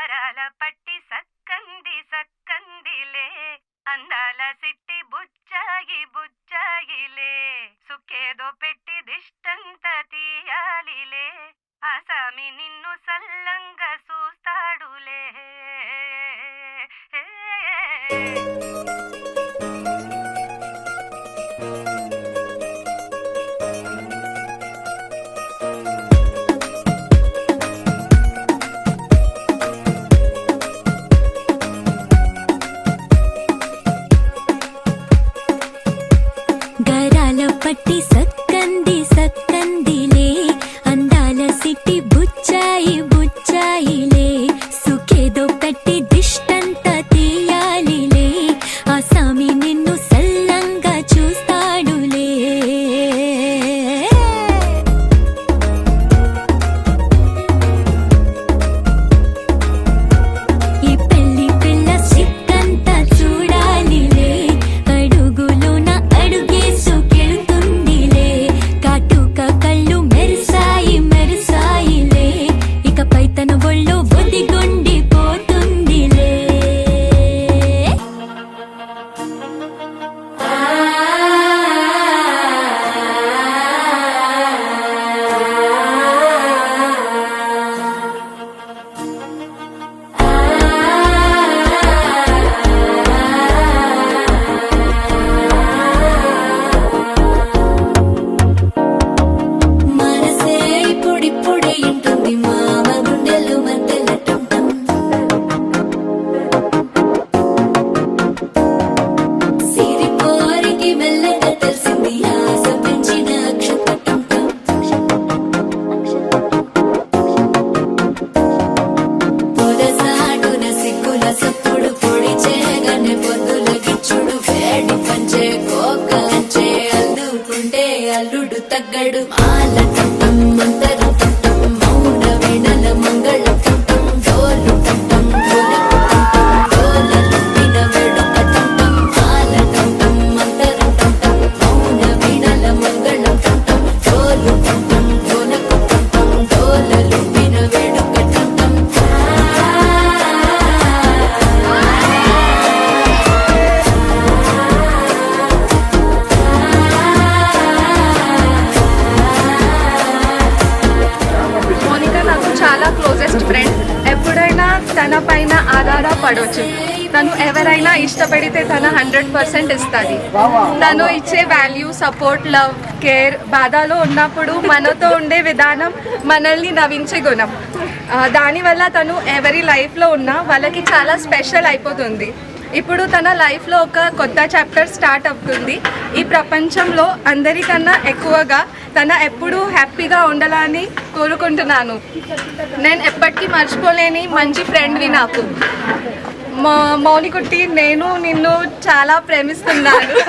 గారాల పట్టి సక్కంది సక్కందిలే అందాల సిట్టి బుచ్చాయి బుచ్చాయిలే సుక్కేదో పెట్టి దిష్టంత తీయాలిలే ఆసామి నిన్ను సల్లంగా చూస్తాడులే. గరాల పట్టి సక్కంది సక్కందిలే అందాల సిట్టి బుచ్చాయి బుచ్చాయిలే సుఖేదో పెట్టి దిష్టంత తీయాలిలే ఆసామి నిన్ను సల్లంగా చూస్తాడులే. ఈ పెళ్లి పిల్ల సిక్కంతా చూడాలిలే అడుగులోన అడుగేసుకెళ్తుందిలే కాటుక కళ్ళు మెరిసాయి మెరిసాయిలే ఇకపై తన ఒళ్ళు ఒదిగొండిపోతుందిలే. మనసే ఇప్పుడిప్పుడే ఇంటుంది మామ గుండెలు మధ్యలటం సిరిపోరికి మెల్లగా తెలిసింది ఆశ పెంచిన అక్షతటం పొదసాటున సిగ్గుల సప్పుడు పొడి చేయగానే పొద్దుల గిచ్చుడు వేడి పంచే కోకలంచే అల్లుకుంటే అల్లుడు తగ్గడు మాల టం మంతరం టం మౌన వీణల మంగళ టం డోలు టం డోలలుండిన వేడుక టం మాల టం మంతరం టం మౌన వీణల మంగళ టం డోలు టం డోలకు టం డోలలుండిన వేడుక టం మోనిక నాకు చాలా క్లోజెస్ట్ ఫ్రెండ్. ఎప్పుడైనా తన పైన ఆధారపడవచ్చు. తను ఎవరైనా ఇష్టపడితే తన 100% ఇస్తుంది. తను ఇచ్చే వాల్యూ, సపోర్ట్, లవ్, కేర్, బాధలో ఉన్నప్పుడు మనతో ఉండే విధానం, మనల్ని నవ్వించే గుణం, దానివల్ల తను ఎవరి లైఫ్లో ఉన్నా వాళ్ళకి చాలా స్పెషల్ అయిపోతుంది. ఇప్పుడు తన లైఫ్లో ఒక కొత్త చాప్టర్ స్టార్ట్ అవుతుంది. ఈ ప్రపంచంలో అందరికన్నా ఎక్కువగా తన ఎప్పుడూ హ్యాపీగా ఉండాలని కోరుకుంటున్నాను. నేను ఎప్పటికీ మర్చిపోలేని మంచి ఫ్రెండ్వి నాకు. మౌనికుట్టి, నేను నిన్ను చాలా ప్రేమిస్తున్నాను.